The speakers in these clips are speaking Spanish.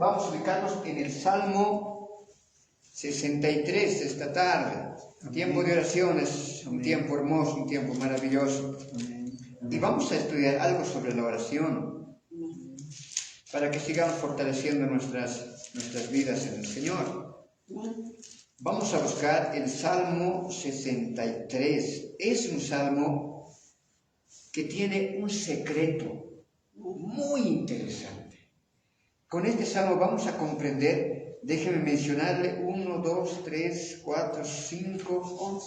vamos a ubicarnos en el Salmo 63 esta tarde. Tiempo de oración es un tiempo hermoso, un tiempo maravilloso. Y vamos a estudiar algo sobre la oración para que sigamos fortaleciendo nuestras vidas en el Señor. Vamos a buscar el Salmo 63. Es un salmo que tiene un secreto muy interesante. Con este salmo vamos a comprender, déjeme mencionarle, 1, 2, 3, 4, 5,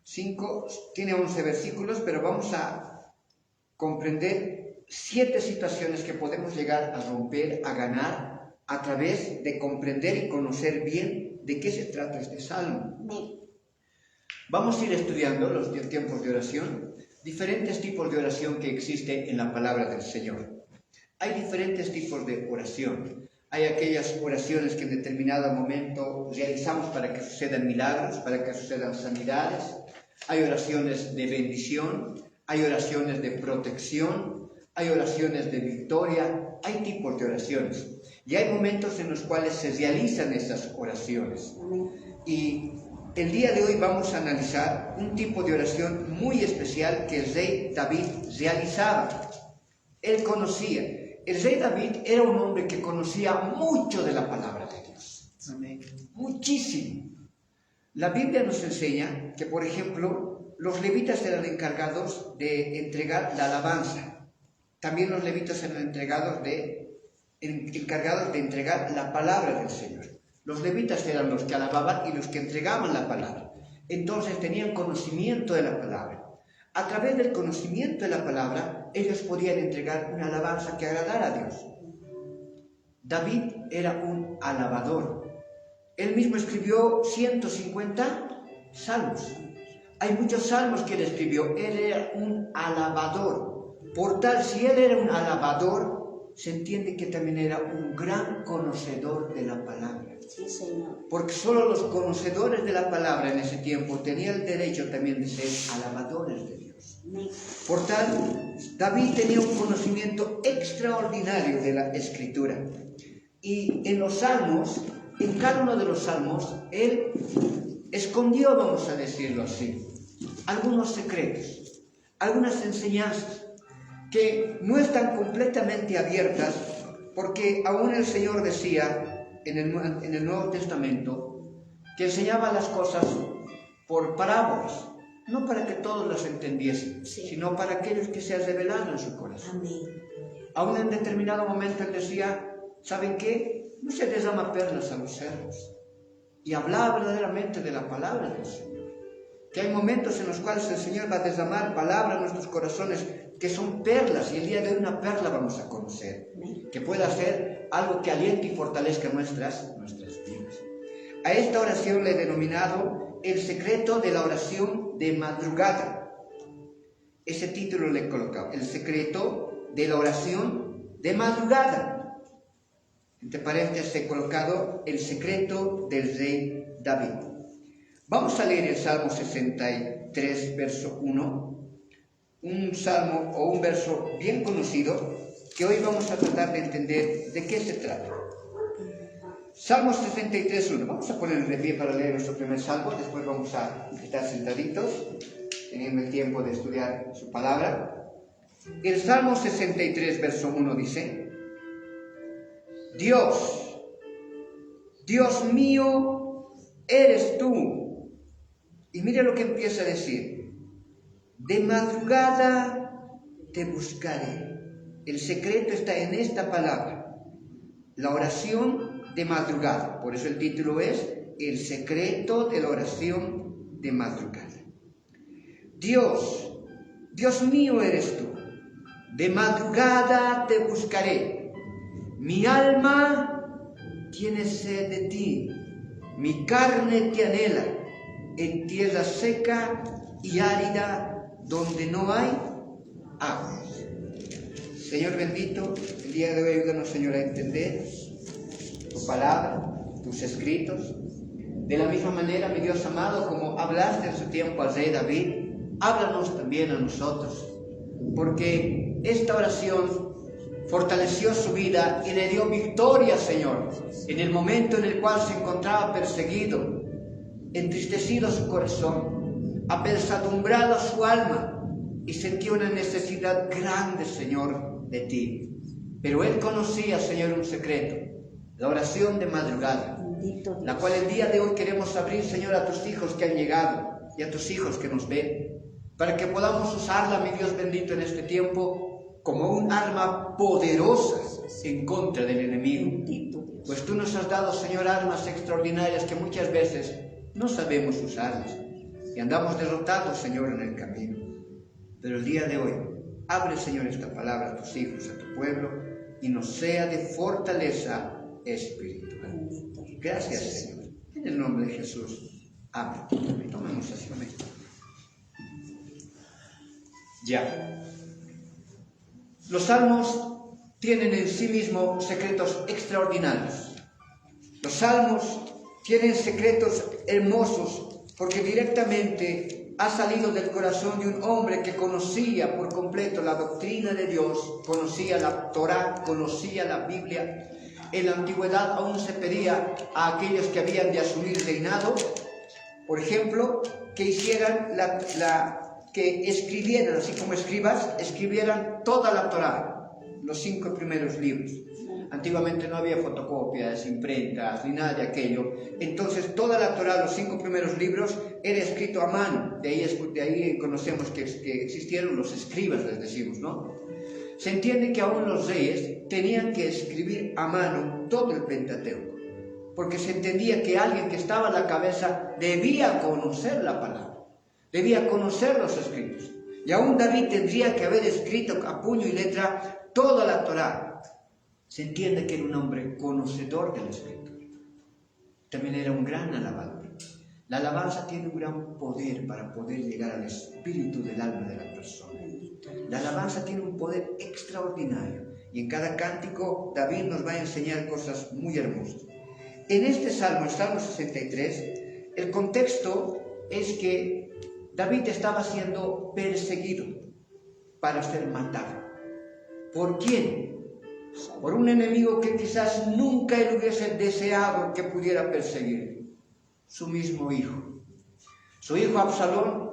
5, tiene 11 versículos, pero vamos a comprender 7 situaciones que podemos llegar a romper, a ganar, a través de comprender y conocer bien de qué se trata este salmo. Vamos a ir estudiando los tiempos de oración, diferentes tipos de oración que existen en la palabra del Señor. Hay diferentes tipos de oración. Hay aquellas oraciones que en determinado momento realizamos para que sucedan milagros, para que sucedan sanidades. Hay oraciones de bendición, hay oraciones de protección, hay oraciones de victoria, hay tipos de oraciones. Y hay momentos en los cuales se realizan esas oraciones. Y el día de hoy vamos a analizar un tipo de oración muy especial que el rey David realizaba. Él conocía. El rey David era un hombre que conocía mucho de la palabra de Dios. Amén. Muchísimo. La Biblia nos enseña que, por ejemplo, los levitas eran encargados de entregar la alabanza. También los levitas eran encargados de entregar la palabra del Señor. Los levitas eran los que alababan y los que entregaban la palabra. Entonces tenían conocimiento de la palabra. A través del conocimiento de la palabra, ellos podían entregar una alabanza que agradara a Dios. David era un alabador. Él mismo escribió 150 salmos. Hay muchos salmos que él escribió. Él era un alabador. Por tal, si él era un alabador, se entiende que también era un gran conocedor de la palabra. Sí, Señor. Porque solo los conocedores de la palabra en ese tiempo tenían el derecho también de ser alabadores de Dios. Por tal, David tenía un conocimiento extraordinario de la Escritura. Y en los salmos, en cada uno de los salmos, él escondió, vamos a decirlo así, algunos secretos, algunas enseñanzas que no están completamente abiertas, porque aún el Señor decía en el Nuevo Testamento que enseñaba las cosas por parábolas, no para que todos las entendiesen, sino para aquellos que se han revelado en su corazón. Amén. Aún en determinado momento él decía, ¿saben qué? No se les llama perlas a los cerdos. Y hablaba verdaderamente de la palabra del Señor. Que hay momentos en los cuales el Señor va a derramar palabras en nuestros corazones que son perlas, y el día de hoy una perla vamos a conocer, que pueda ser algo que aliente y fortalezca nuestras vidas. A esta oración le he denominado el secreto de la oración de madrugada. Ese título le he colocado, el secreto de la oración de madrugada. Entre paréntesis he colocado el secreto del rey David. Vamos a leer el Salmo 63, verso 1. Un salmo o un verso bien conocido que hoy vamos a tratar de entender de qué se trata. Salmo 63, 1. Vamos a poner de pie para leer nuestro primer salmo. Después vamos a estar sentaditos, teniendo el tiempo de estudiar su palabra. El Salmo 63, verso 1 dice: Dios, Dios mío, eres tú. Y mire lo que empieza a decir: de madrugada te buscaré. El secreto está en esta palabra, la oración de madrugada. Por eso el título es el secreto de la oración de madrugada. Dios, Dios mío eres tú. De madrugada te buscaré. Mi alma tiene sed de ti. Mi carne te anhela en tierra seca y árida, donde no hay agua. Señor bendito, el día de hoy ayúdanos, Señor, a entender tu palabra, tus escritos. De la misma manera, mi Dios amado, como hablaste en su tiempo al rey David, háblanos también a nosotros, porque esta oración fortaleció su vida y le dio victoria, Señor, en el momento en el cual se encontraba perseguido, entristecido su corazón, apesadumbrado su alma y sentía una necesidad grande, Señor, de ti. Pero él conocía, Señor, un secreto, la oración de madrugada, la cual el día de hoy queremos abrir, Señor, a tus hijos que han llegado y a tus hijos que nos ven, para que podamos usarla, mi Dios bendito, en este tiempo como un arma poderosa en contra del enemigo. Pues tú nos has dado, Señor, armas extraordinarias que muchas veces no sabemos usarlas y andamos derrotados, Señor, en el camino. Pero el día de hoy, abre, Señor, esta palabra a tus hijos, a tu pueblo, y nos sea de fortaleza espiritual. Gracias, Señor. En el nombre de Jesús. Amén. Tomemos asiento. Ya. Los salmos tienen en sí mismos secretos extraordinarios. Los salmos tienen secretos hermosos porque directamente ha salido del corazón de un hombre que conocía por completo la doctrina de Dios, conocía la Torá, conocía la Biblia. En la antigüedad aún se pedía a aquellos que habían de asumir reinado, por ejemplo, que hicieran que escribieran, así como escribas, escribieran toda la Torá, los 5 primeros libros. Antiguamente no había fotocopias, imprentas, ni nada de aquello. Entonces toda la Torá, los 5 primeros libros, era escrito a mano. De ahí conocemos que existieron los escribas, les decimos, ¿no? Se entiende que aún los reyes tenían que escribir a mano todo el Pentateuco, porque se entendía que alguien que estaba a la cabeza debía conocer la palabra, debía conocer los escritos. Y aún David tendría que haber escrito a puño y letra toda la Torá. Se entiende que era un hombre conocedor del Escritura. También era un gran alabador. La alabanza tiene un gran poder para poder llegar al espíritu del alma de la persona. La alabanza tiene un poder extraordinario. Y en cada cántico David nos va a enseñar cosas muy hermosas. En este salmo, el Salmo 63, el contexto es que David estaba siendo perseguido para ser matado. ¿Por quién? Por un enemigo que quizás nunca él hubiese deseado que pudiera perseguir. Su mismo hijo. Su hijo Absalón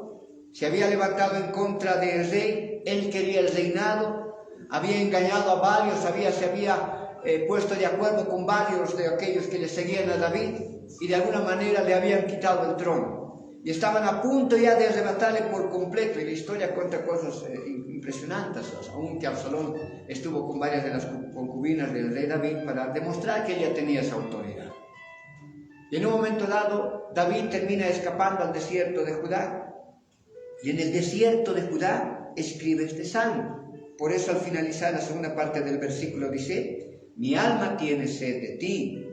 se había levantado en contra del rey. Él quería el reinado, había engañado a varios, se había puesto de acuerdo con varios de aquellos que le seguían a David y de alguna manera le habían quitado el trono. Y estaban a punto ya de arrebatarle por completo. Y la historia cuenta cosas impresionantes, aunque Absalón estuvo con varias de las concubinas del rey David para demostrar que ella tenía esa autoridad. Y en un momento dado, David termina escapando al desierto de Judá. Y en el desierto de Judá escribe este salmo. Por eso al finalizar la segunda parte del versículo dice: mi alma tiene sed de ti,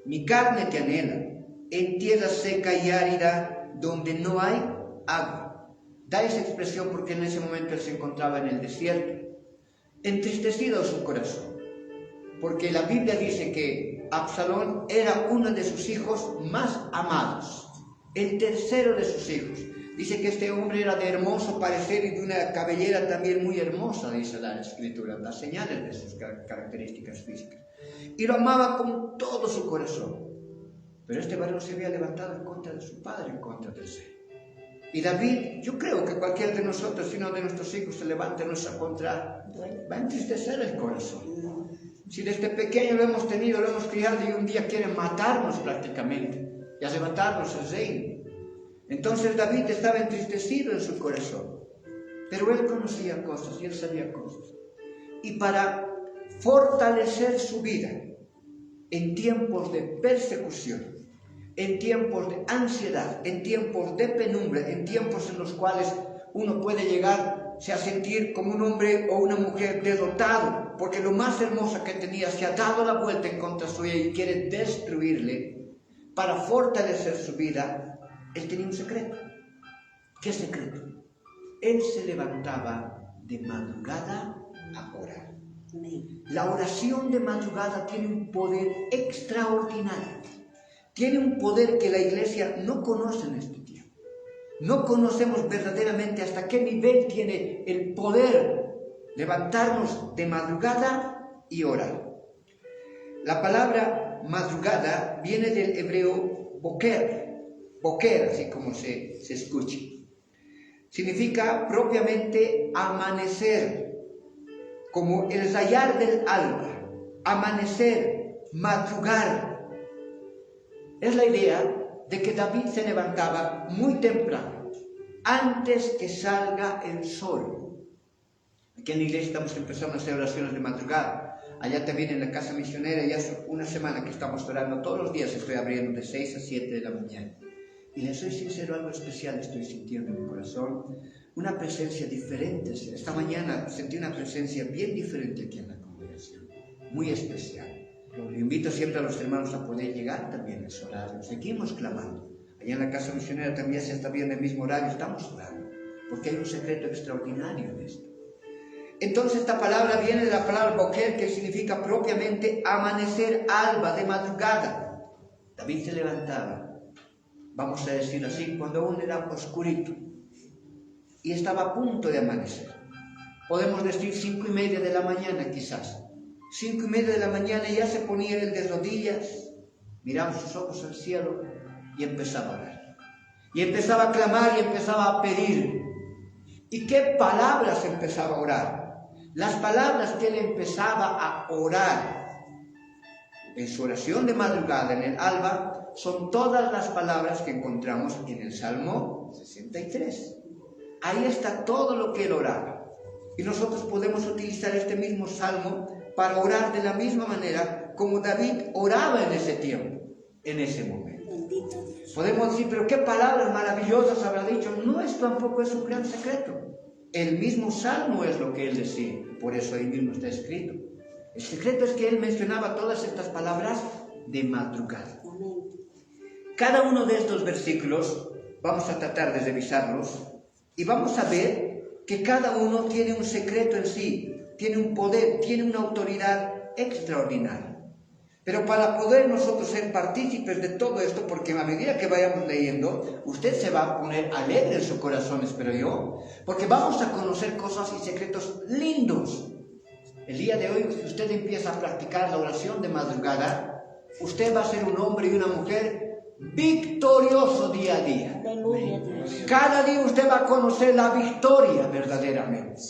mi carne te anhela, en tierra seca y árida, donde no hay agua. Da esa expresión porque en ese momento él se encontraba en el desierto, entristecido su corazón, porque la Biblia dice que Absalón era uno de sus hijos más amados, el tercero de sus hijos. Dice que este hombre era de hermoso parecer y de una cabellera también muy hermosa, dice la Escritura, las señales de sus características físicas. Y lo amaba con todo su corazón. Pero este varón se había levantado en contra de su padre, en contra del rey. Y David, yo creo que cualquiera de nosotros, si uno de nuestros hijos se levanta en nuestra contra, va a entristecer el corazón. Si desde pequeño lo hemos tenido, lo hemos criado y un día quieren matarnos prácticamente y arrebatarnos el reino. Entonces David estaba entristecido en su corazón, pero él conocía cosas y él sabía cosas. Y para fortalecer su vida en tiempos de persecución, en tiempos de ansiedad, en tiempos de penumbra, en tiempos en los cuales uno puede llegarse a sentir como un hombre o una mujer derrotado, porque lo más hermoso que tenía se ha dado la vuelta en contra suya y quiere destruirle. Para fortalecer su vida, él tenía un secreto. ¿Qué secreto? Él se levantaba de madrugada a orar. La oración de madrugada tiene un poder extraordinario. Tiene un poder que la iglesia no conoce en este tiempo. No conocemos verdaderamente hasta qué nivel tiene el poder levantarnos de madrugada y orar. La palabra madrugada viene del hebreo boker, así como se escucha. Significa propiamente amanecer, como el rayar del alba, amanecer, madrugar. Es la idea de que David se levantaba muy temprano, antes que salga el sol. Aquí en la iglesia estamos empezando a hacer oraciones de madrugada. Allá también en la casa misionera, ya hace una semana que estamos orando, todos los días estoy abriendo de 6 a 7 de la mañana. Y les soy sincero, algo especial estoy sintiendo en mi corazón, una presencia diferente. Esta mañana sentí una presencia bien diferente aquí en la congregación, muy especial. Le invito siempre a los hermanos a poder llegar también a ese horario. Seguimos clamando. Allá en la casa misionera también se está viendo el mismo horario, estamos orando, porque hay un secreto extraordinario en esto. Entonces esta palabra viene de la palabra boker, que significa propiamente amanecer, alba, de madrugada. David se levantaba, vamos a decir así, cuando aún era oscurito y estaba a punto de amanecer. Podemos decir 5:30 de la mañana quizás. 5:30 de la mañana y ya se ponía él de rodillas, miraba sus ojos al cielo y empezaba a orar. Y empezaba a clamar y empezaba a pedir. ¿Y qué palabras empezaba a orar? Las palabras que él empezaba a orar en su oración de madrugada, en el alba, son todas las palabras que encontramos en el Salmo 63. Ahí está todo lo que él oraba. Y nosotros podemos utilizar este mismo salmo para orar de la misma manera como David oraba en ese tiempo, en ese momento. Podemos decir, pero qué palabras maravillosas habrá dicho. No, es tampoco es un gran secreto. El mismo salmo es lo que él decía, por eso ahí mismo está escrito. El secreto es que él mencionaba todas estas palabras de madrugada. Cada uno de estos versículos vamos a tratar de revisarlos y vamos a ver que cada uno tiene un secreto en sí, tiene un poder, tiene una autoridad extraordinaria. Pero para poder nosotros ser partícipes de todo esto, porque a medida que vayamos leyendo, usted se va a poner alegre en su corazón, espero yo, porque vamos a conocer cosas y secretos lindos. El día de hoy, si usted empieza a practicar la oración de madrugada, usted va a ser un hombre y una mujer victorioso día a día. Cada día usted va a conocer la victoria verdaderamente.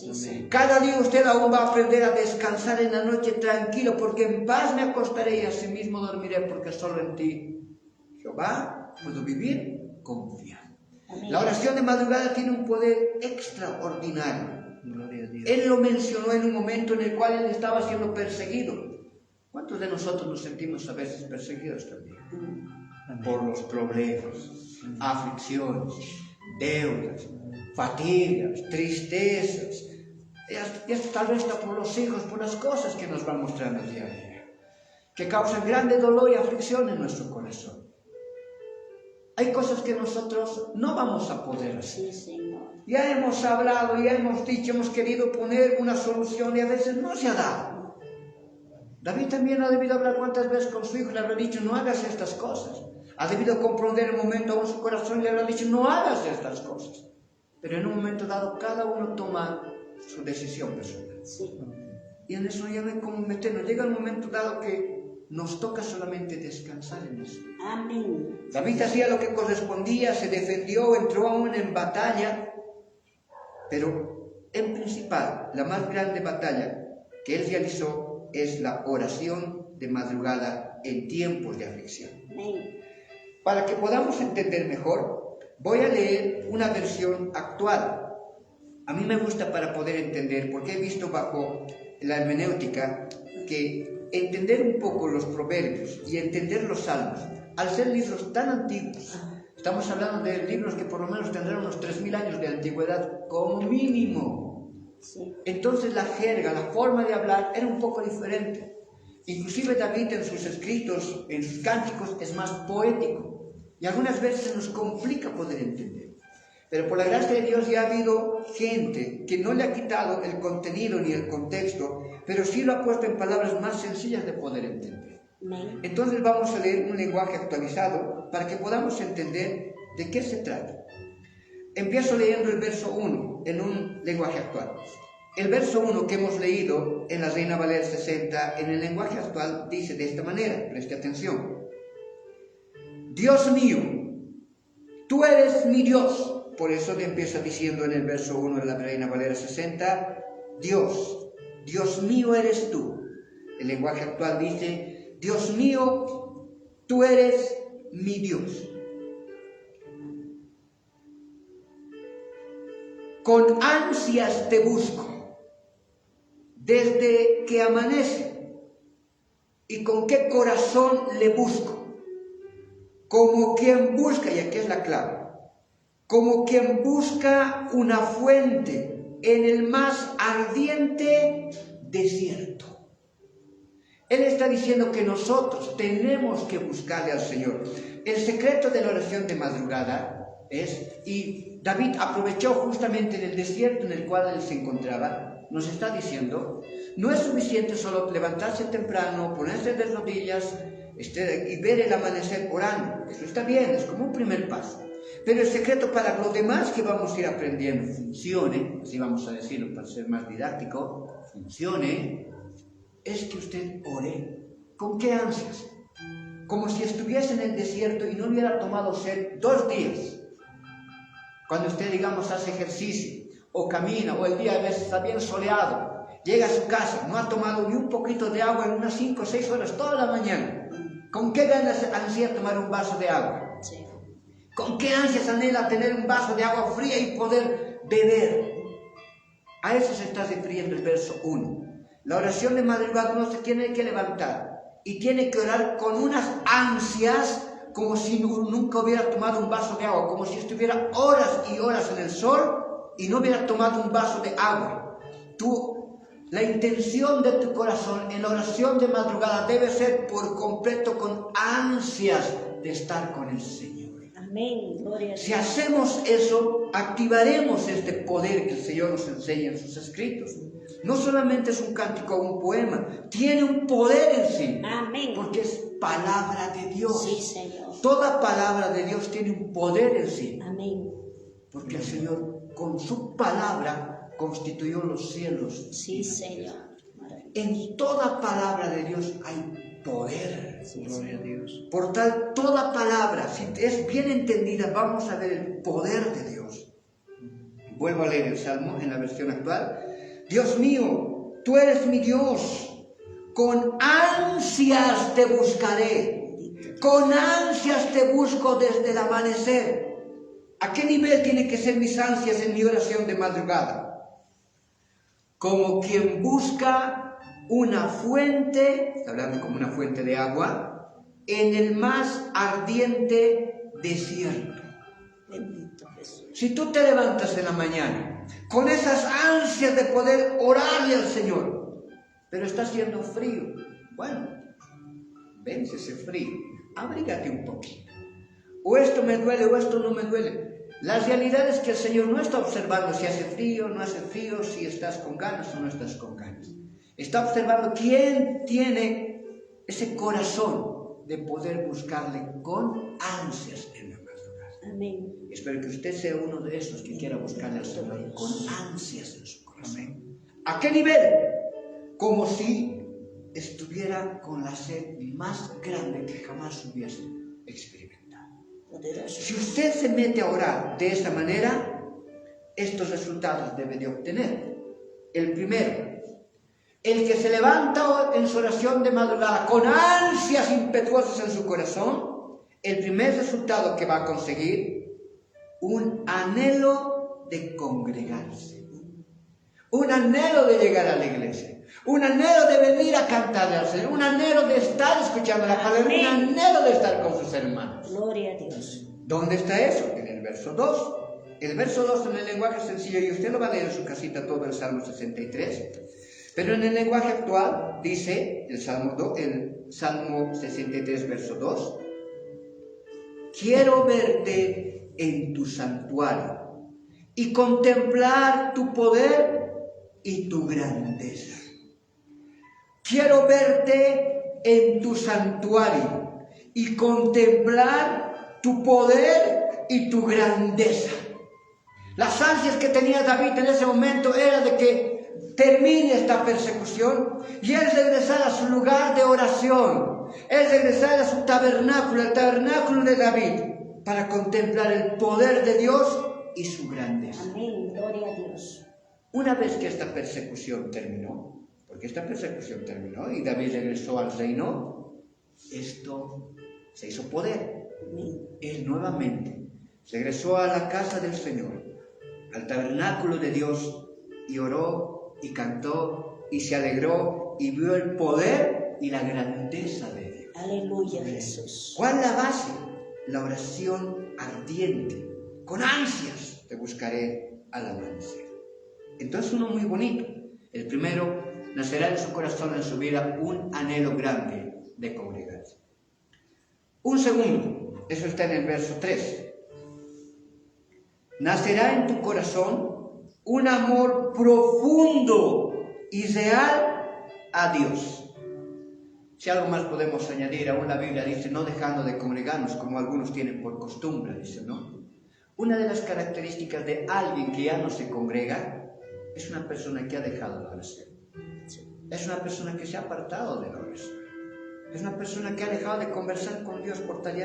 Cada día usted aún va a aprender a descansar en la noche tranquilo, porque en paz me acostaré y asimismo dormiré, porque solo en ti, Jehová, puedo vivir confiado. La oración de madrugada tiene un poder extraordinario. Él lo mencionó en un momento en el cual él estaba siendo perseguido. ¿Cuántos de nosotros nos sentimos a veces perseguidos también? Por los problemas, aflicciones, deudas, fatigas, tristezas, y tal vez hasta por los hijos, por las cosas que nos van mostrando día a día, que causan grande dolor y aflicción en nuestro corazón. Hay cosas que nosotros no vamos a poder hacer. Ya hemos hablado, ya hemos dicho, hemos querido poner una solución y a veces no se ha dado. David también ha debido hablar cuántas veces con su hijo y le habrá dicho, no hagas estas cosas. Ha debido comprender el momento en su corazón y le habrá dicho, no hagas estas cosas. Pero en un momento dado, cada uno toma su decisión personal. Y en eso ya no hay cómo meternos. Llega el momento dado que nos toca solamente descansar en eso. Amén. David hacía lo que correspondía, se defendió, entró aún en batalla. Pero en principal, la más grande batalla que él realizó es la oración de madrugada en tiempos de aflicción. Amén. Para que podamos entender mejor, voy a leer una versión actual. A mí me gusta para poder entender, porque he visto bajo la hermenéutica que entender un poco los proverbios y entender los salmos, al ser libros tan antiguos, estamos hablando de libros que por lo menos tendrán unos 3000 años de antigüedad como mínimo. Entonces la jerga, la forma de hablar era un poco diferente. Inclusive David en sus escritos, en sus cánticos, es más poético. Y algunas veces se nos complica poder entender. Pero por la gracia de Dios ya ha habido gente que no le ha quitado el contenido ni el contexto, pero sí lo ha puesto en palabras más sencillas de poder entender. Entonces vamos a leer un lenguaje actualizado para que podamos entender de qué se trata. Empiezo leyendo el verso 1 en un lenguaje actual. El verso 1 que hemos leído en la Reina Valera 60, en el lenguaje actual, dice de esta manera, preste atención. Dios mío, tú eres mi Dios. Por eso le empieza diciendo en el verso 1 de la Reina Valera 60, Dios mío eres tú. El lenguaje actual dice, Dios mío, tú eres mi Dios. Con ansias te busco, desde que amanece. ¿Y con qué corazón le busco? Como quien busca, y aquí es la clave, como quien busca una fuente en el más ardiente desierto. Él está diciendo que nosotros tenemos que buscarle al Señor. El secreto de la oración de madrugada es, y David aprovechó justamente en el desierto en el cual él se encontraba, nos está diciendo, no es suficiente solo levantarse temprano, ponerse de rodillas y ver el amanecer orando. Eso está bien, es como un primer paso. Pero el secreto para lo demás que vamos a ir aprendiendo funcione, así vamos a decirlo para ser más didáctico, funcione, es que usted ore. ¿Con qué ansias? Como si estuviese en el desierto y no hubiera tomado sed 2 días. Cuando usted, digamos, hace ejercicio, o camina, o el día a veces está bien soleado, llega a su casa, no ha tomado ni un poquito de agua en unas 5 o 6 horas toda la mañana. ¿Con qué ganas ansía tomar un vaso de agua? Sí. ¿Con qué ansias anhela tener un vaso de agua fría y poder beber? A eso se está refiriendo el verso 1. La oración de madrugada uno se tiene que levantar y tiene que orar con unas ansias como si nunca hubiera tomado un vaso de agua, como si estuviera horas y horas en el sol y no hubiera tomado un vaso de agua. La intención de tu corazón en la oración de madrugada debe ser por completo con ansias de estar con el Señor. Amén. Gloria a Dios. Si hacemos eso, activaremos este poder que el Señor nos enseña en sus escritos. No solamente es un cántico o un poema, tiene un poder en sí. Amén. Porque es palabra de Dios. Sí, Señor. Toda palabra de Dios tiene un poder en sí. Amén. Porque el Señor con su palabra constituyó los cielos. Sí, Señor. En toda palabra de Dios hay poder. Sí, gloria a Dios. Por tal, toda palabra, si es bien entendida, vamos a ver el poder de Dios. Vuelvo a leer el Salmo en la versión actual. Dios mío, tú eres mi Dios. Con ansias te buscaré. Con ansias te busco desde el amanecer. ¿A qué nivel tienen que ser mis ansias en mi oración de madrugada? Como quien busca una fuente, hablando como una fuente de agua, en el más ardiente desierto. Bendito Jesús. Si tú te levantas en la mañana con esas ansias de poder orarle al Señor, pero está haciendo frío, bueno, vence ese frío, abrígate un poquito. O esto me duele o esto no me duele. La realidad es que el Señor no está observando si hace frío o no hace frío, si estás con ganas o no estás con ganas. Está observando quién tiene ese corazón de poder buscarle con ansias en la madrugada. Amén. Espero que usted sea uno de esos que quiera buscarle al Señor con ansias en su corazón. ¿A qué nivel? Como si estuviera con la sed más grande que jamás hubiese experimentado. Si usted se mete a orar de esta manera, estos resultados debe de obtener. El primero, el que se levanta en su oración de madrugada con ansias impetuosas en su corazón, el primer resultado que va a conseguir, un anhelo de congregarse, un anhelo de llegar a la iglesia, un anhelo de venir a cantarle al Señor, un anhelo de estar escuchando la palabra, un anhelo de estar con sus hermanos. Gloria a Dios. ¿Dónde está eso? En el verso 2. El verso 2 en el lenguaje sencillo, y usted lo va a leer en su casita todo el Salmo 63. Pero en el lenguaje actual dice el Salmo 63, verso 2. Quiero verte en tu santuario y contemplar tu poder y tu grandeza. Quiero verte en tu santuario y contemplar tu poder y tu grandeza. Las ansias que tenía David en ese momento era de que termine esta persecución y él regresara a su lugar de oración, él regresara a su tabernáculo, el tabernáculo de David, para contemplar el poder de Dios y su grandeza. Amén. Gloria a Dios. Una vez que esta persecución terminó, porque esta persecución terminó y David regresó al reino, esto se hizo poder. Amén. Él nuevamente regresó a la casa del Señor, al tabernáculo de Dios, y oró y cantó y se alegró y vio el poder y la grandeza de Dios. Aleluya, Jesús. ¿Cuál es la base? La oración ardiente. Con ansias te buscaré alabanza. Entonces uno muy bonito. El primero, nacerá en su corazón, en su vida, un anhelo grande de congregarse. Un segundo, eso está en el verso 3. Nacerá en tu corazón un amor profundo y real a Dios. Si algo más podemos añadir, aún la Biblia dice, no dejando de congregarnos como algunos tienen por costumbre, dice, ¿no? Una de las características de alguien que ya no se congrega es una persona que ha dejado la oración. Es una persona que se ha apartado de la oración. Es una persona que ha dejado de conversar con Dios porque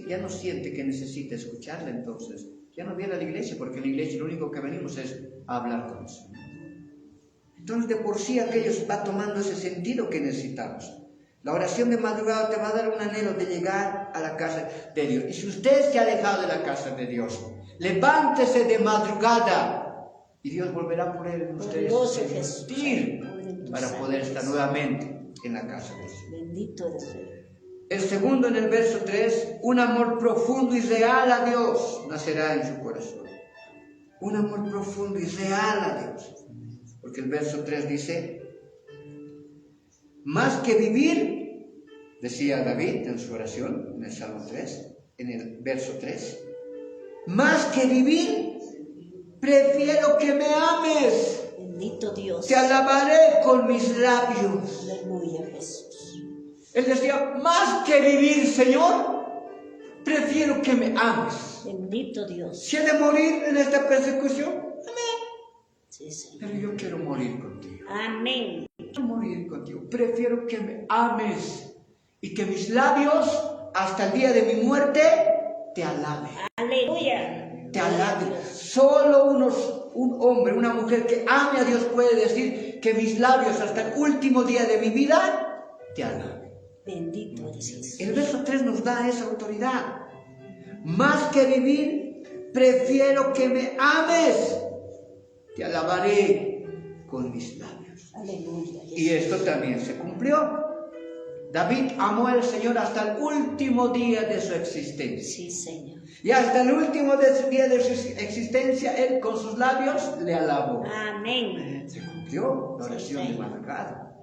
ya no siente que necesita escucharle, entonces ya no viene a la iglesia, porque en la iglesia lo único que venimos es a hablar con el Señor. Entonces de por sí aquellos va tomando ese sentido que necesitamos. La oración de madrugada te va a dar un anhelo de llegar a la casa de Dios. Y si usted se ha alejado de la casa de Dios, levántese de madrugada y Dios volverá a poner en ustedes sentir para poder estar nuevamente en la casa de Dios. Bendito eres. El segundo, en el verso 3, un amor profundo y real a Dios nacerá en su corazón. Un amor profundo y real a Dios. Porque el verso 3 dice, más que vivir, decía David en su oración, en el Salmo 3, en el verso 3, más que vivir, prefiero que me ames. Bendito Dios. Te alabaré con mis labios. Aleluya, Jesús. Él decía, más que vivir, Señor, prefiero que me ames. Bendito Dios. Si he de morir en esta persecución, amén. Sí, Señor. Pero yo quiero morir contigo. Amén. Quiero morir contigo. Prefiero que me ames y que mis labios, hasta el día de mi muerte, te alaben. Aleluya. Te alaben. Solo un hombre, una mujer que ame a Dios puede decir que mis labios, hasta el último día de mi vida, te alaben. Bendito eres Jesús. El verso 3 nos da esa autoridad. Más que vivir, prefiero que me ames. Te alabaré con mis labios. Aleluya. Y esto también se cumplió. David amó al Señor hasta el último día de su existencia. Sí, Señor. Y hasta el último día de su existencia, él con sus labios le alabó. Amén. Se cumplió la oración de madrugada.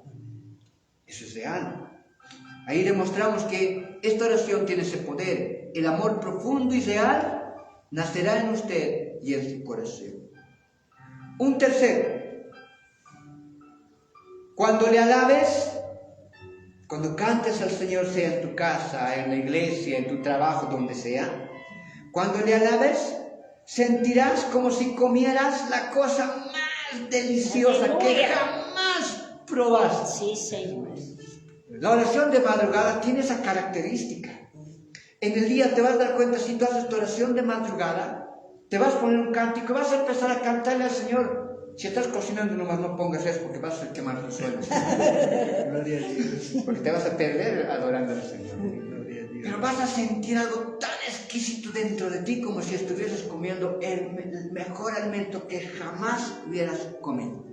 Eso es real. Ahí demostramos que esta oración tiene ese poder. El amor profundo y real nacerá en usted y en su corazón. Un tercero. Cuando le alabes, cuando cantes al Señor, sea en tu casa, en la iglesia, en tu trabajo, donde sea, cuando le alabes, sentirás como si comieras la cosa más deliciosa que jamás probaste. Sí, Señor. La oración de madrugada tiene esa característica. En el día te vas a dar cuenta, si tú haces tu oración de madrugada, te vas a poner un cántico y vas a empezar a cantarle al Señor. Si estás cocinando, nomás no pongas eso porque vas a quemar tu suelo. Gloria a Dios. Porque te vas a perder adorando al Señor. Gloria a Dios. Pero vas a sentir algo tan exquisito dentro de ti como si estuvieras comiendo el mejor alimento que jamás hubieras comido.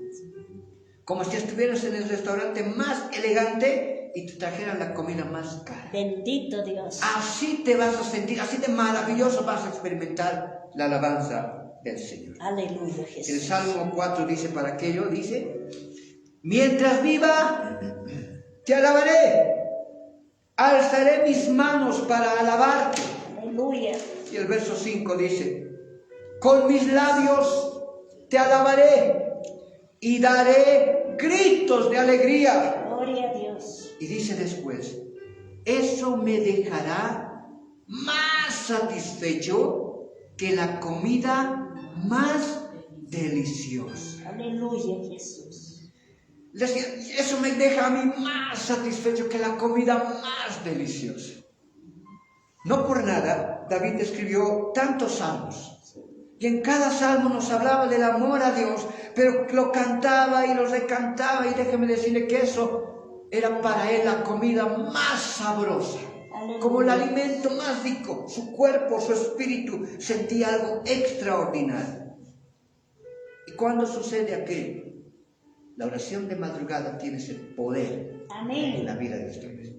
Como si estuvieras en el restaurante más elegante y te trajeran la comida más cara. Bendito Dios. Así te vas a sentir, así de maravilloso vas a experimentar la alabanza del Señor. Aleluya, Jesús. El Salmo 4 dice para aquello, dice, mientras viva, te alabaré, alzaré mis manos para alabarte. Aleluya. Y el verso 5 dice, con mis labios te alabaré y daré gritos de alegría. Gloria a Dios. Y dice después, eso me dejará más satisfecho que la comida más deliciosa. Aleluya, Jesús. Decía, eso me deja a mí más satisfecho que la comida más deliciosa. No por nada, David escribió tantos salmos. Y en cada salmo nos hablaba del amor a Dios, pero lo cantaba y lo recantaba. Y déjeme decirle que eso era para él la comida más sabrosa. Aleluya. Como el alimento más rico. Su cuerpo, su espíritu sentía algo extraordinario. ¿Y cuándo sucede aquello? La oración de madrugada tiene ese poder en la vida de ustedes.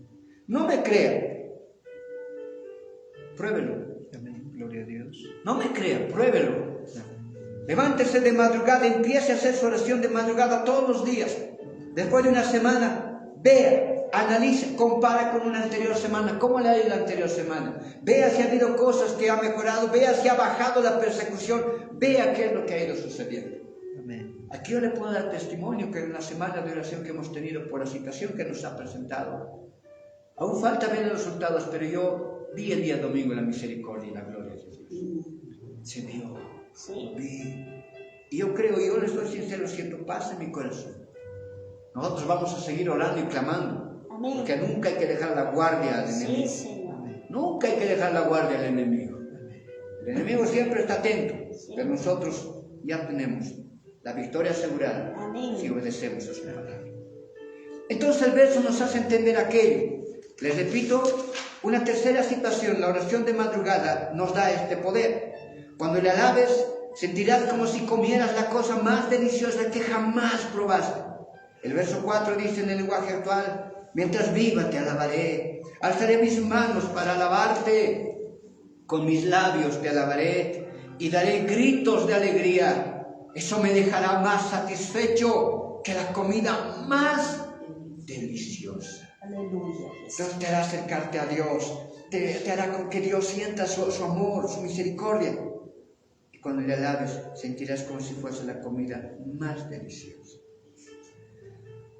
No me crean. Pruébelo. Amén. Gloria a Dios. No me crean, pruébelo. Levántese de madrugada, empiece a hacer su oración de madrugada todos los días. Después de una semana, vea, analice, compara con una anterior semana. ¿Cómo le ha ido la anterior semana? Vea si ha habido cosas que ha mejorado, vea si ha bajado la persecución, vea qué es lo que ha ido sucediendo. Amén. Aquí yo le puedo dar testimonio que en la semana de oración que hemos tenido por la situación que nos ha presentado, aún falta ver los resultados, pero yo vi el día domingo la misericordia y la gloria de Dios. Se vio, Sí. vi. Y yo creo, yo les soy sincero, siento paz en mi corazón. Nosotros vamos a seguir orando y clamando. Amén. Porque nunca hay que dejar la guardia al Sí, enemigo. Señor. Nunca hay que dejar la guardia al enemigo. El enemigo siempre está atento, Sí. pero nosotros ya tenemos la victoria asegurada. Amén. Si obedecemos a su palabra. Entonces el verso nos hace entender aquello. Les repito, una tercera situación, la oración de madrugada, nos da este poder. Cuando le alabes, sentirás como si comieras la cosa más deliciosa que jamás probaste. El verso 4 dice en el lenguaje actual, mientras viva te alabaré, alzaré mis manos para alabarte, con mis labios te alabaré y daré gritos de alegría. Eso me dejará más satisfecho que la comida más deliciosa. Aleluya, Jesús. Entonces te hará acercarte a Dios, te hará con que Dios sienta su amor, su misericordia. Y cuando le alabes, sentirás como si fuese la comida más deliciosa.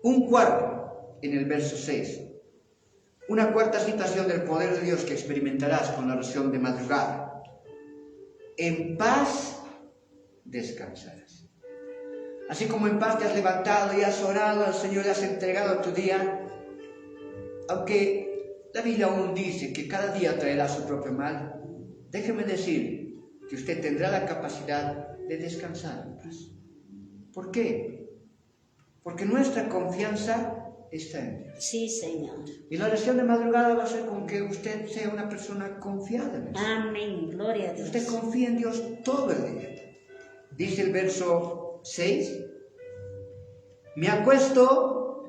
Un cuarto, en el verso 6. Una cuarta situación del poder de Dios que experimentarás con la oración de madrugada. En paz descansarás. Así como en paz te has levantado y has orado al Señor y has entregado tu día, aunque la Biblia aún dice que cada día traerá su propio mal, déjeme decir que usted tendrá la capacidad de descansar en paz. ¿Por qué? Porque nuestra confianza está en Dios. Sí, Señor. Y la oración de madrugada va a ser con que usted sea una persona confiada en Dios. Amén. Gloria a Dios. Usted confía en Dios todo el día. Dice el verso 6, me acuesto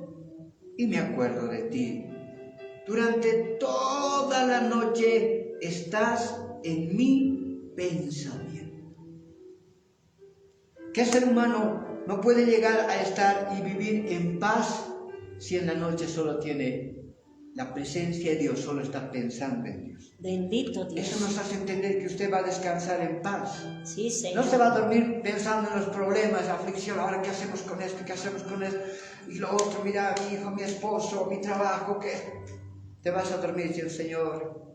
y me acuerdo de ti. Durante toda la noche estás en mi pensamiento. ¿Qué ser humano no puede llegar a estar y vivir en paz si en la noche solo tiene la presencia de Dios, solo está pensando en Dios? Bendito Dios. Eso nos hace entender que usted va a descansar en paz. Sí, Señor. No se va a dormir pensando en los problemas, la aflicción, ahora qué hacemos con esto, qué hacemos con esto, y lo otro, mira, mi hijo, mi esposo, mi trabajo, ¿qué? Te vas a dormir diciendo, Señor,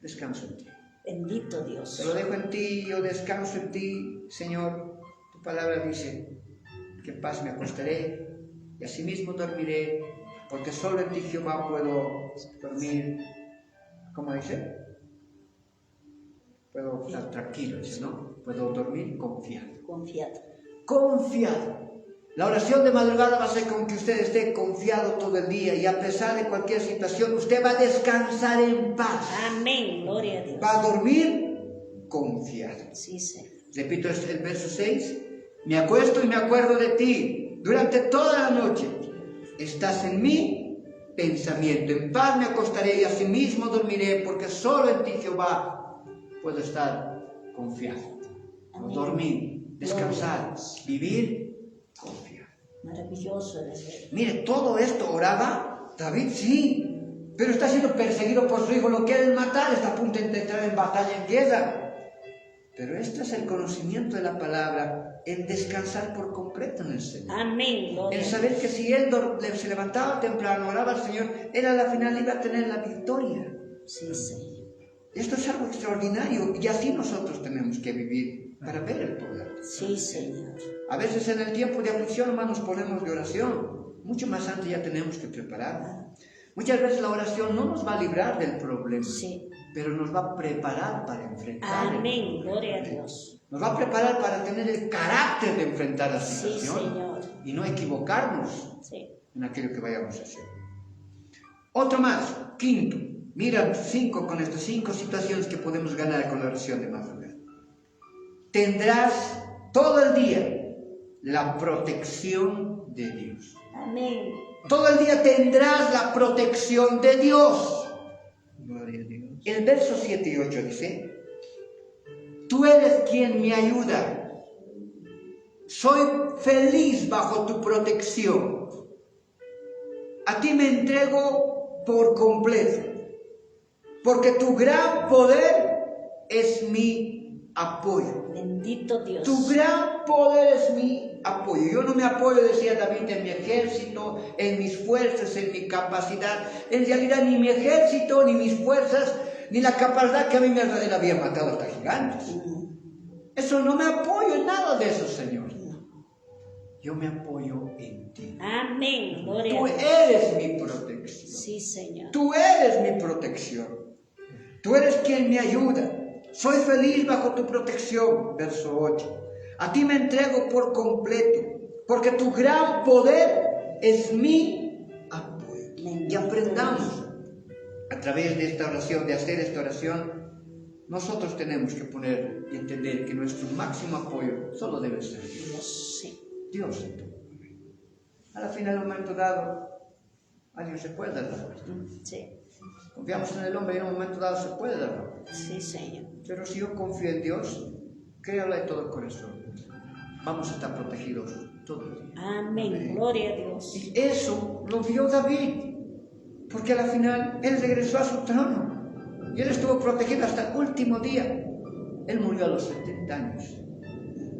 descanso en ti. Bendito Dios. Te lo dejo en ti, yo descanso en ti, Señor. Tu palabra dice que en paz me acostaré y asimismo dormiré, porque solo en ti, Jehová, puedo dormir. ¿Cómo dice? Puedo estar tranquilo, dice, ¿no? Puedo dormir confiado. Confiado. Confiado. La oración de madrugada va a ser con que usted esté confiado todo el día y a pesar de cualquier situación, usted va a descansar en paz. Amén. Gloria a Dios. Va a dormir confiado. Sí, Señor. Repito el verso 6. Me acuesto y me acuerdo de ti durante toda la noche. Estás en mi pensamiento. En paz me acostaré y asimismo dormiré, porque solo en ti, Jehová, puedo estar confiado. Amén. Dormir, descansar, vivir confiado. Maravilloso eres, Señor. Mire, todo esto oraba David, sí, pero está siendo perseguido por su hijo, lo quieren matar, está a punto de entrar en batalla en guerra. Pero este es el conocimiento de la palabra, el descansar por completo en el Señor. Amén. Gloria El a saber Dios. que si él se levantaba temprano, oraba al Señor, él a la final iba a tener la victoria. Sí, Señor. Esto es algo extraordinario y así nosotros tenemos que vivir. para ver el poder. Sí, Señor. A veces en el tiempo de aflicción, hermanos, ponemos de oración. Mucho más antes ya tenemos que preparar. Muchas veces la oración no nos va a librar del problema, Sí. pero nos va a preparar para enfrentarlo. Amén. Gloria a Dios. Nos va a preparar para tener el carácter de enfrentar la Sí, situación Señor. y no equivocarnos Sí. en aquello que vayamos a hacer. Otro más, quinto. Mira, con estas 5 situaciones que podemos ganar con la oración de madrugada. Tendrás todo el día la protección de Dios. Amén. Todo el día tendrás la protección de Dios. Gloria a Dios. El verso 7 y 8 dice: tú eres quien me ayuda. Soy feliz bajo tu protección. A ti me entrego por completo, porque tu gran poder es mi apoyo. Bendito Dios. Tu gran poder es mi apoyo. Yo no me apoyo, decía David, en mi ejército, en mis fuerzas, en mi capacidad. En realidad ni mi ejército, ni mis fuerzas, ni la capacidad que a mí me había matado hasta gigantes. Eso no me apoyo en nada de eso, Señor. Yo me apoyo en ti. Amén. Gloria Tú a Dios. eres mi protección. Sí, Señor. Tú eres mi protección. Tú eres quien me ayuda. Soy feliz bajo tu protección. Verso 8. A ti me entrego por completo, porque tu gran poder es mi apoyo. Y aprendamos a través de esta oración, de hacer esta oración. Nosotros tenemos que poner y entender que nuestro máximo apoyo solo debe ser Dios. Dios, sí. Dios en todo. A la final, en un momento dado, alguien se puede dar la vuelta. Sí. Confiamos en el hombre y en un momento dado se puede dar la vuelta. Sí, Señor. Pero si yo confío en Dios, créalo de todo corazón. Vamos a estar protegidos todo el día. Amén. Gloria a Dios. Y eso lo vio David, porque a la final él regresó a su trono y él estuvo protegido hasta el último día. Él murió a los 70 años.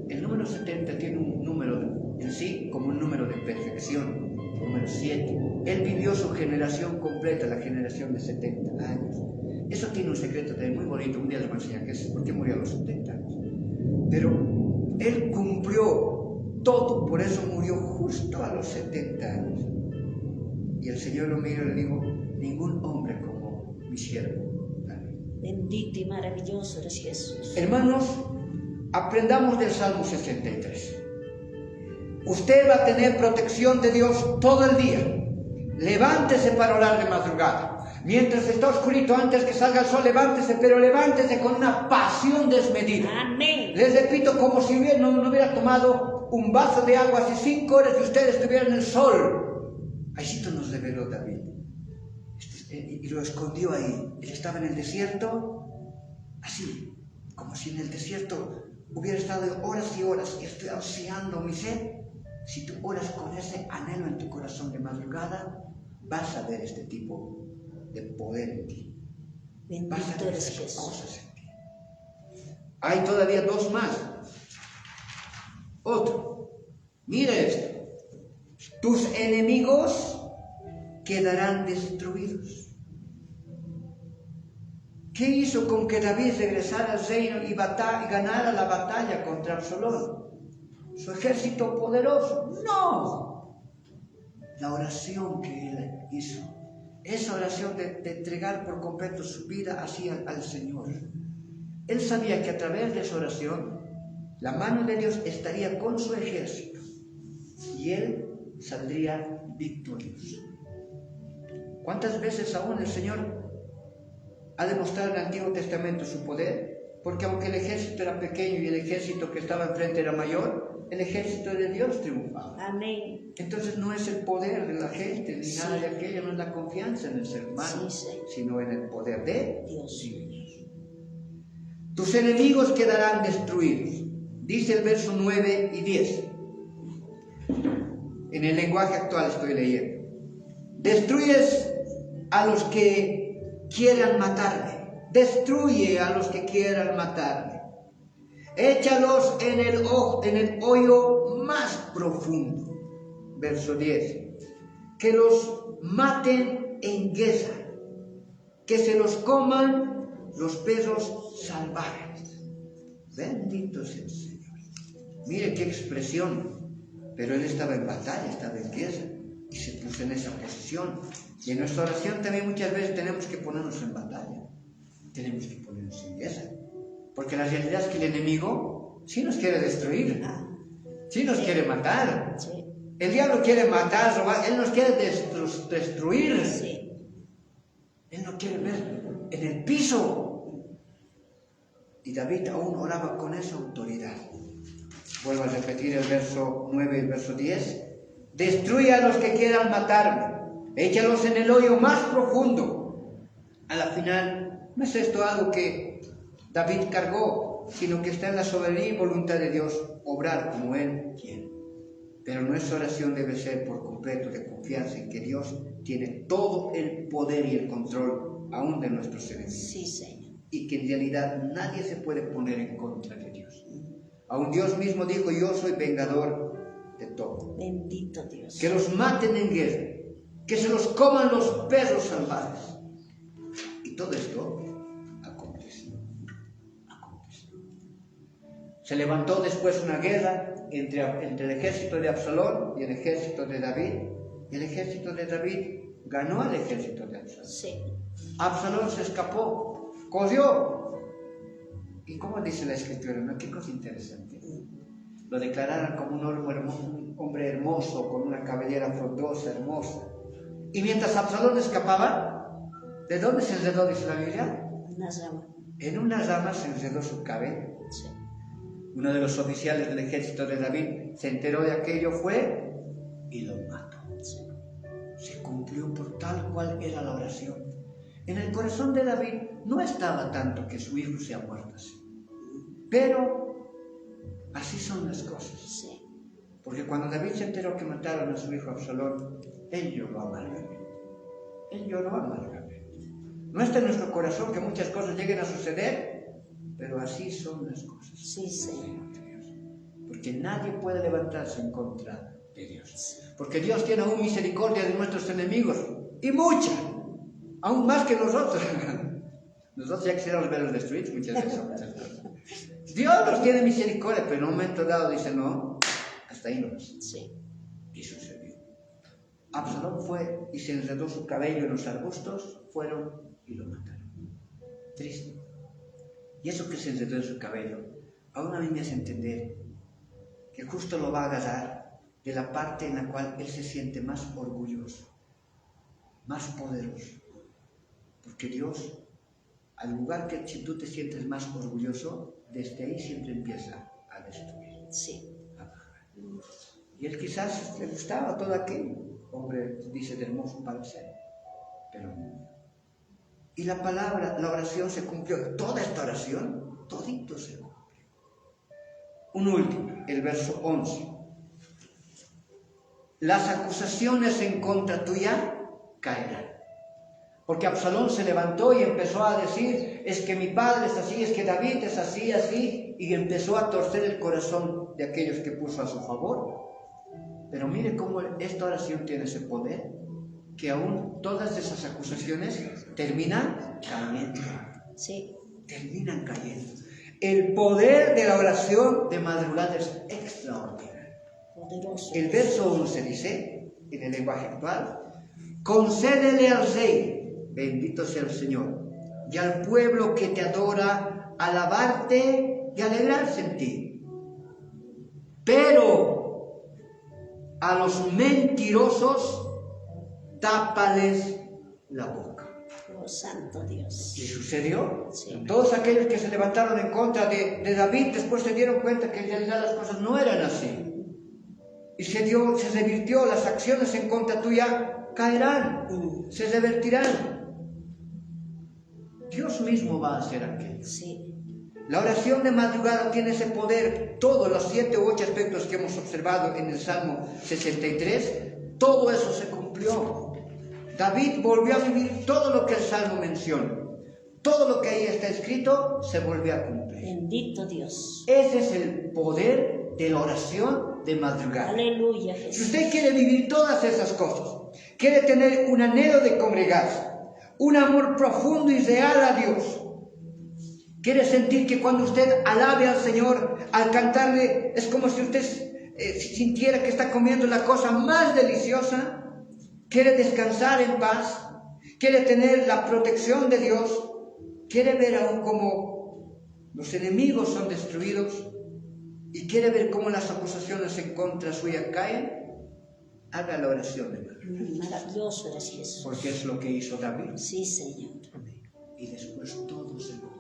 El número 70 tiene un número en sí como un número de perfección, número 7. Él vivió su generación completa, la generación de 70 años. Eso tiene un secreto también muy bonito, un día les voy a enseñar qué es, por qué murió a los 70 años. Pero él cumplió todo, por eso murió justo a los 70 años. Y el Señor lo miró y le dijo: ningún hombre como mi siervo David. Bendito y maravilloso eres Jesús. Hermanos, aprendamos del Salmo 63. Usted va a tener protección de Dios todo el día. Levántese para orar de madrugada. Mientras está oscurito, antes que salga el sol, levántese, pero levántese con una pasión desmedida. Amén. Les repito, como si no hubiera tomado un vaso de agua hace 5 horas y usted estuviera en el sol. Ahícito nos reveló David. Y lo escondió ahí. Él estaba en el desierto, así, como si en el desierto hubiera estado horas y horas, y estoy ansiando mi sed. Si tú oras con ese anhelo en tu corazón de madrugada, vas a ver este tipo de poder en ti. Vas a Bendito ver eres esas Jesús. cosas en ti. Hay todavía 2 más. Otro. Mira esto. Tus enemigos quedarán destruidos. ¿Qué hizo con que David regresara al reino y ganara la batalla contra Absalón? ¿Su ejército poderoso? No. La oración que él hizo. Esa oración de entregar por completo su vida hacia al Señor. Él sabía que a través de esa oración, la mano de Dios estaría con su ejército y él saldría victorioso. ¿Cuántas veces aún el Señor ha demostrado en el Antiguo Testamento su poder? Porque aunque el ejército era pequeño y el ejército que estaba enfrente era mayor, el ejército de Dios triunfaba. Amén. Entonces no es el poder de la gente ni Sí. nada de aquello, no es la confianza en el ser humano, Sí, sí. sino en el poder de Dios. Dios. Tus enemigos quedarán destruidos. Dice el verso 9 y 10. En el lenguaje actual estoy leyendo. Destruyes a los que quieran matarme. Destruye a los que quieran matarme. Échalos en el hoyo más profundo. Verso 10. Que los maten en Guesa. Que se los coman los perros salvajes. Bendito sea el Señor. Mire qué expresión. Pero él estaba en batalla, estaba en guerra y se puso en esa posición. Y en nuestra oración también muchas veces tenemos que ponernos en batalla. Tenemos que ponernos en guerra. Porque la realidad es que el enemigo sí nos quiere destruir. Sí nos quiere matar. Sí. El diablo quiere matar, robar. Él nos quiere destruir. Sí. Él no quiere ver en el piso. Y David aún oraba con esa autoridad. Vuelvo a repetir el verso 9 y el verso 10. Destruye a los que quieran matarme. Échalos en el hoyo más profundo. A la final, no es esto algo que David cargó, sino que está en la soberanía y voluntad de Dios obrar como Él quiere. Pero nuestra oración debe ser por completo de confianza en que Dios tiene todo el poder y el control aún de nuestros enemigos. Sí, Señor. Y que en realidad nadie se puede poner en contra de Dios. Aún Dios mismo dijo, yo soy vengador de todo. Bendito Dios. Que los maten en guerra, que se los coman los perros salvajes. Y todo esto aconteció. Se levantó después una guerra entre el ejército de Absalón y el ejército de David. Y el ejército de David ganó al ejército de Absalón. Sí. Absalón se escapó, corrió. ¿Y cómo dice la escritura? ¿No? Qué cosa interesante. Lo declararon como un hombre hermoso, con una cabellera frondosa, hermosa. Y mientras Absalón escapaba, ¿de dónde se enredó, dice la Biblia? Una rama. En una rama se enredó su cabello. Sí. Uno de los oficiales del ejército de David se enteró de aquello, fue y lo mató. Sí. Se cumplió por tal cual era la oración. En el corazón de David no estaba tanto que su hijo sea muerto así. Pero así son las cosas. Sí. Porque cuando David se enteró que mataron a su hijo Absalón, él lloró amargamente. Él lloró amargamente. No está en nuestro corazón que muchas cosas lleguen a suceder, pero así son las cosas. Sí, Señor. Porque nadie puede levantarse en contra de Dios. Porque Dios tiene aún misericordia de nuestros enemigos. Y mucha. Aún más que nosotros. Nosotros ya quisiéramos verlos destruidos muchas veces. Dios los tiene misericordia, pero en un momento dado dice, no, hasta ahí no más. Sí. Y sucedió. Absalón fue y se enredó su cabello en los arbustos, fueron y lo mataron. Triste. Y eso que se enredó en su cabello, aún a mí me hace entender que justo lo va a agarrar de la parte en la cual él se siente más orgulloso, más poderoso. Porque Dios, al lugar que si tú te sientes más orgulloso, desde ahí siempre empieza a destruir, Sí. a bajar. Y él quizás le gustaba todo aquello, hombre, dice, de hermoso parecer, pero no. Y la palabra, la oración se cumplió, toda esta oración, todito se cumplió. Un último, el verso 11. Las acusaciones en contra tuya caerán. Porque Absalón se levantó y empezó a decir, es que mi padre es así, es que David es así, así, y empezó a torcer el corazón de aquellos que puso a su favor. Pero mire cómo esta oración tiene ese poder, que aún todas esas acusaciones terminan cayendo. Sí. Terminan cayendo. El poder de la oración de madrugada es extraordinario. Poderoso. El verso 11 dice, en el lenguaje actual, concédele al rey, bendito sea el Señor, y al pueblo que te adora, alabarte y alegrarse en ti. Pero a los mentirosos, tápales la boca. Oh, santo Dios. ¿Y sucedió? Sí. Todos aquellos que se levantaron en contra de David después se dieron cuenta que en realidad las cosas no eran así. Y se revirtió, las acciones en contra tuya caerán, se revertirán. Dios mismo va a hacer aquello. Sí. La oración de madrugada tiene ese poder. Todos los 7 u 8 aspectos que hemos observado en el Salmo 63, todo eso se cumplió. David volvió a vivir todo lo que el Salmo menciona. Todo lo que ahí está escrito se volvió a cumplir. Bendito Dios. Ese es el poder de la oración de madrugada. Aleluya, Si Jesús. usted quiere vivir todas esas cosas, quiere tener un anhelo de congregarse, un amor profundo y real a Dios, Quiere sentir que cuando usted alabe al Señor, al cantarle, es como si usted sintiera que está comiendo la cosa más deliciosa. Quiere descansar en paz, quiere tener la protección de Dios, quiere ver aún cómo los enemigos son destruidos y quiere ver cómo las acusaciones en contra suya caen. Haga la oración de madrugada. Maravilloso eres Jesús. Porque es lo que hizo David. Sí, Señor. Y después todo se cumplió.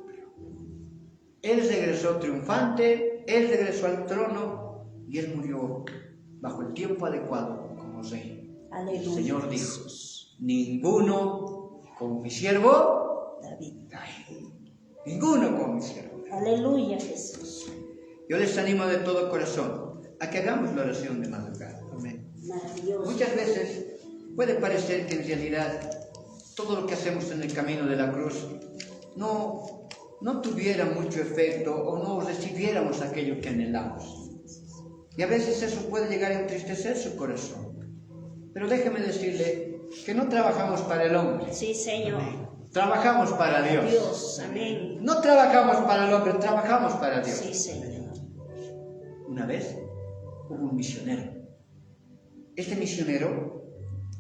Él regresó triunfante, él regresó al trono y él murió bajo el tiempo adecuado como rey. Aleluya. El Señor dijo, Jesús. ninguno como mi siervo David. David. Ninguno como mi siervo David. Aleluya, Jesús. Yo les animo de todo corazón a que hagamos la oración de madrugada. Amén. Maravilloso. Muchas veces puede parecer que en realidad todo lo que hacemos en el camino de la cruz no tuviera mucho efecto o no recibiéramos aquello que anhelamos. Y a veces eso puede llegar a entristecer su corazón. Pero déjeme decirle que no trabajamos para el hombre, Sí, Señor. trabajamos para Dios. Dios. Amén. No trabajamos para el hombre, trabajamos para Dios. Sí, Señor. Una vez hubo un misionero. Este misionero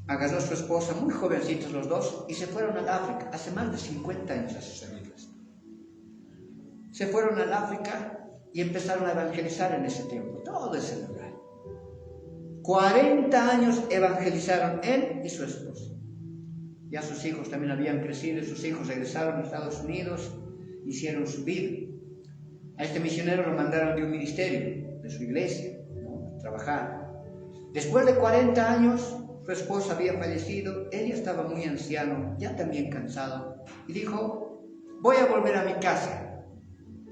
agarró a su esposa, muy jovencitos los dos, y se fueron al África, hace más de 50 años a sus amigos. Se fueron al África y empezaron a evangelizar en ese tiempo, todo ese lugar. 40 años evangelizaron él y su esposa. Ya sus hijos también habían crecido, sus hijos regresaron a Estados Unidos, hicieron su vida. A este misionero lo mandaron de un ministerio, de su iglesia, ¿no?, a trabajar. Después de 40 años, su esposa había fallecido, él ya estaba muy anciano, ya también cansado, y dijo, voy a volver a mi casa,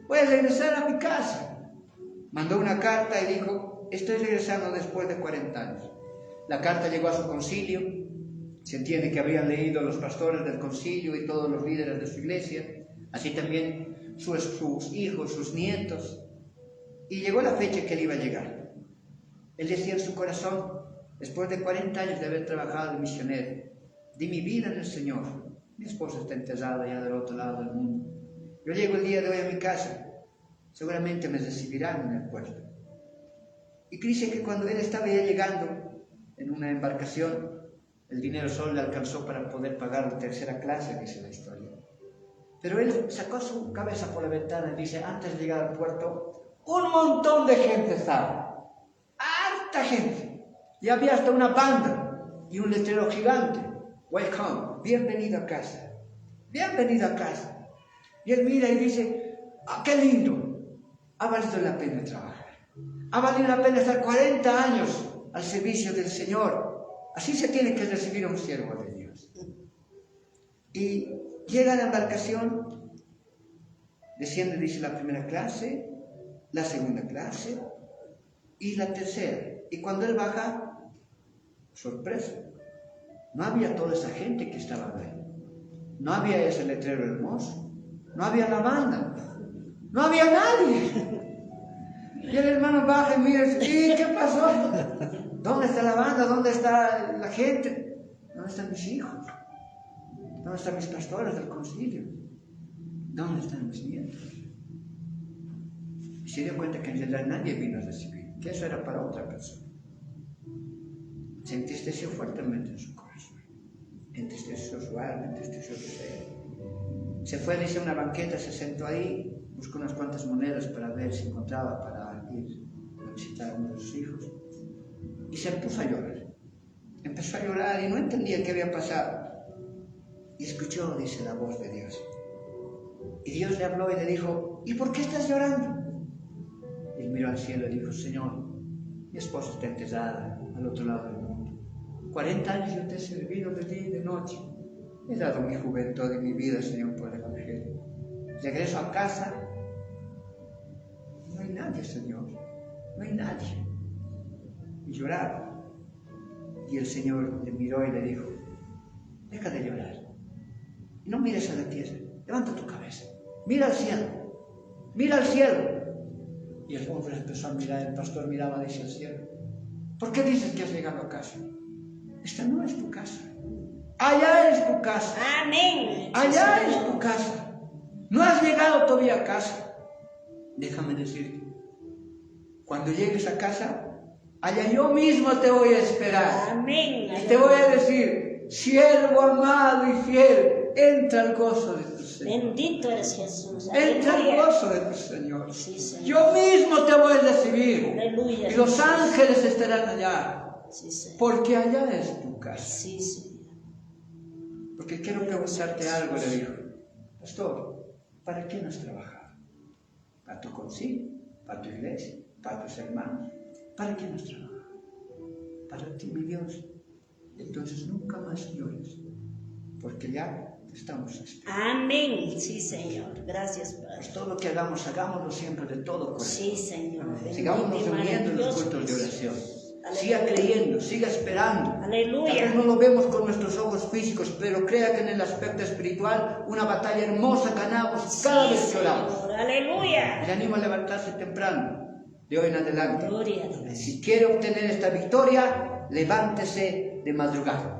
voy a regresar a mi casa. Mandó una carta y dijo, estoy regresando después de 40 años. La carta llegó a su concilio, se entiende que habían leído los pastores del concilio y todos los líderes de su iglesia, así también sus hijos, sus nietos, y llegó la fecha que él iba a llegar. Él decía en su corazón, después de 40 años de haber trabajado de misionero, di mi vida en el Señor. Mi esposa está enterrada ya del otro lado del mundo. Yo llego el día de hoy a mi casa, seguramente me recibirán en el puerto. Y dice que cuando él estaba ya llegando en una embarcación, el dinero solo le alcanzó para poder pagar la tercera clase, dice la historia. Pero él sacó su cabeza por la ventana y dice, antes de llegar al puerto, un montón de gente estaba, harta gente. Y había hasta una banda y un letrero gigante, welcome, bienvenido a casa, bienvenido a casa. Y él mira y dice, qué lindo, ha valido la pena trabajar. Ha valido la pena estar 40 años al servicio del Señor. Así se tiene que recibir un siervo de Dios. Y llega a la embarcación, desciende, dice, la primera clase, la segunda clase y la tercera. Y cuando él baja, sorpresa, no había toda esa gente que estaba ahí. No había ese letrero hermoso, no había la banda, no había nadie. Y el hermano baja y mira, ¿y qué pasó? ¿Dónde está la banda? ¿Dónde está la gente? ¿Dónde están mis hijos? ¿Dónde están mis pastores del concilio? ¿Dónde están mis nietos? Y se dio cuenta que en realidad nadie vino a recibir, que eso era para otra persona. Se entristeció fuertemente en su corazón, entristeció su alma, entristeció su ser. Se fue, dice, a una banqueta, se sentó ahí, buscó unas cuantas monedas para ver si encontraba para ir a visitar a uno de sus hijos. Y se puso a llorar. Empezó a llorar y no entendía qué había pasado. Y escuchó, dice, la voz de Dios. Y Dios le habló y le dijo, ¿y por qué estás llorando? Y él miró al cielo y dijo, Señor, mi esposa está enterrada al otro lado del mundo. 40 años yo te he servido de día y de noche. He dado mi juventud y mi vida, Señor, por el Evangelio. Regreso a casa. No hay nadie, Señor. No hay nadie. Y lloraba. Y el Señor le miró y le dijo, deja de llorar. Y no mires a la tierra. Levanta tu cabeza. Mira al cielo. Mira al cielo. Y el hombre empezó a mirar. El pastor miraba hacia el cielo. ¿Por qué dices que has llegado a casa? Esta no es tu casa. Allá es tu casa. Amén. Allá es tu casa. No has llegado todavía a casa, déjame decirte, cuando llegues a casa, allá yo mismo te voy a esperar. Amén. Y te voy a decir, siervo amado y fiel, entra al gozo de tu Señor. Bendito eres Jesús. Entra al Aleluya. gozo de tu Señor. Sí, Señor. Yo mismo te voy a recibir. Aleluya. Y los ángeles estarán allá. Sí, Señor. Porque allá es tu casa. Sí, Señor. Porque quiero preguntarte algo, le dijo. Pastor, ¿para qué nos trabajas? ¿Para tu concilio? ¿Para tu iglesia? ¿Para tus hermanos? ¿Para qué nos trabajas? Para ti, mi Dios. Entonces nunca más llores. Porque ya te estamos esperando. Amén. Sí, Señor. Gracias, Padre. Pues todo lo que hagamos, hagámoslo siempre de todo corazón. Sí, Señor. Sigamos Bendito y reuniendo en los maravilloso cultos de Jesús. oración. Aleluya. Siga creyendo, siga esperando. Tal Aleluya. vez no lo vemos con nuestros ojos físicos, pero crea que en el aspecto espiritual una batalla hermosa ganamos cada vez que oramos. Señor. Aleluya. Le animo a levantarse temprano, de hoy en adelante. Gloria a Dios. Si quiere obtener esta victoria, levántese de madrugada.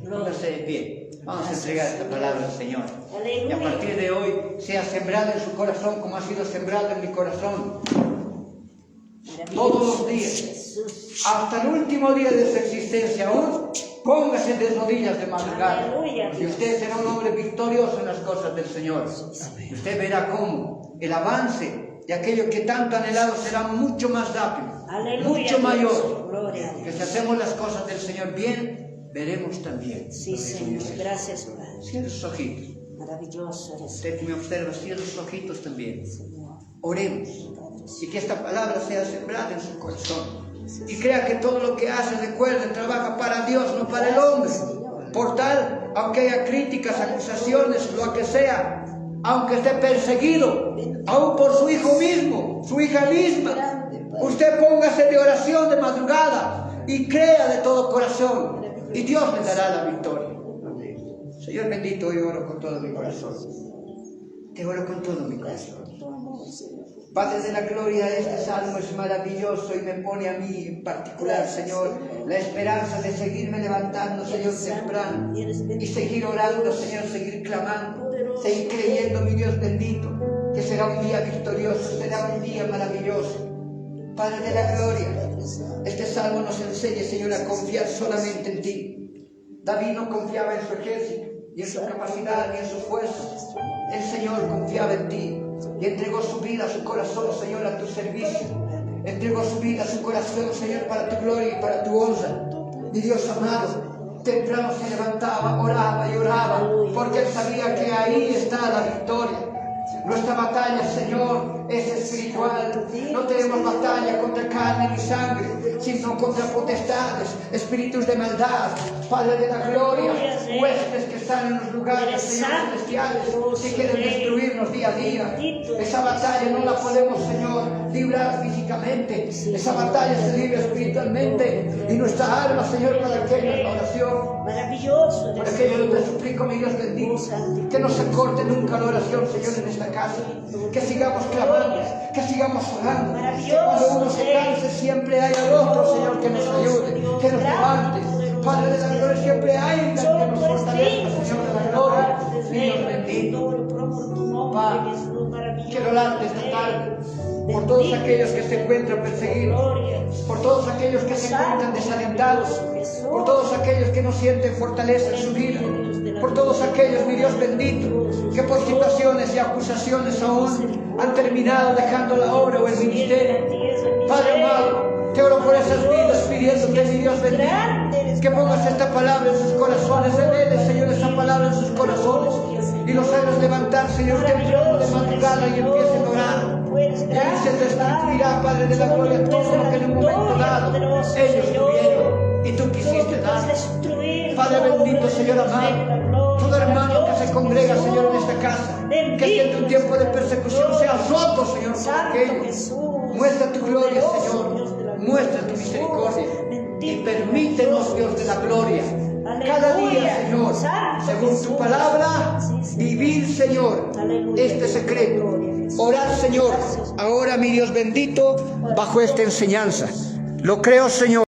Póngase de pie. Vamos a entregar esta palabra al Señor. Y a Aleluya. partir de hoy sea sembrada en su corazón como ha sido sembrada en mi corazón. Todos los días, Jesús. hasta el último día de su existencia aún, póngase de rodillas de madrugada. Aleluya. Y usted será un hombre victorioso en las cosas del Señor. Y usted verá cómo el avance de aquello que tanto anhelado será mucho más rápido, Aleluya. mucho mayor. Gloria a Que Dios. si hacemos las cosas del Señor bien, veremos también. Sí, Señor. Gracias, Padre. Cierre sus ojitos. Maravilloso eres, Usted que me observa, cierre sus ojitos también. Señor. Oremos. Padre. Y que esta palabra sea sembrada en su corazón. Y crea que todo lo que hace, recuerde, trabaja para Dios, no para el hombre. Por tal, aunque haya críticas, acusaciones, lo que sea, aunque esté perseguido, aún por su hijo mismo, su hija misma, usted póngase de oración de madrugada y crea de todo corazón. Y Dios le dará la victoria. Señor bendito, hoy oro con todo mi corazón. Te oro con todo mi corazón. Padre de la gloria, este salmo es maravilloso y me pone a mí en particular, Señor, la esperanza de seguirme levantando, Señor, temprano y seguir orando, Señor, seguir clamando, seguir creyendo, mi Dios bendito, que será un día victorioso, será un día maravilloso. Padre de la gloria, este salmo nos enseña, Señor, a confiar solamente en ti. David no confiaba en su ejército, ni en su capacidad, ni en su fuerza. El Señor confiaba en ti y entregó su vida, su corazón, Señor, a tu servicio. Entregó su vida, su corazón, Señor, para tu gloria y para tu honra. Mi Dios amado, temprano se levantaba, oraba y oraba, porque él sabía que ahí está la victoria. Nuestra batalla, Señor, es espiritual. No tenemos batalla contra carne ni sangre, sino contra potestades, espíritus de maldad, Padre de la gloria, huestes que están en los lugares, Señor, celestiales, que quieren destruirnos día a día. Esa batalla no la podemos, Señor, librar físicamente. Esa batalla se libra espiritualmente. Y nuestra alma, Señor, para aquello es la oración. Maravilloso Por eres, aquello Señor. te suplico, mi Dios bendito, que no se corte nunca la oración, Señor, en esta casa. Que sigamos clamando, que sigamos orando. Que cuando uno se canse, siempre haya otro, Señor, que nos ayude, que nos levante. Padre de la gloria, siempre hay alguien que nos fortalezca, Señor de la gloria. Dios bendito. Pa, quiero orarte esta tarde por todos aquellos que se encuentran perseguidos, por todos aquellos que se encuentran desalentados, por todos aquellos que no sienten fortaleza en su vida, por todos aquellos, mi Dios bendito, que por situaciones y acusaciones aún han terminado dejando la obra o el ministerio. Padre amado, te oro por esas vidas, pidiéndote, mi Dios bendito, que pongas esta palabra en sus corazones, revele, Señor, esta palabra en sus corazones y los hagas levantar, Señor, temprano de madrugada y empiecen a orar. Y ahí se te escribirá, Padre de la gloria, todo lo que en un momento dado ellos tuvieron y tú quisiste dar. Padre bendito, Señor amado, todo hermano que se congrega, Señor, en esta casa, que siente un tiempo de persecución, sea roto, Señor, por aquello. Muestra tu gloria, Señor, muestra tu misericordia y permítenos, Dios de la gloria, cada día, Señor, según tu palabra, vivir, Señor, este secreto. Orar, Señor, ahora, mi Dios bendito, bajo esta enseñanza. Lo creo, Señor.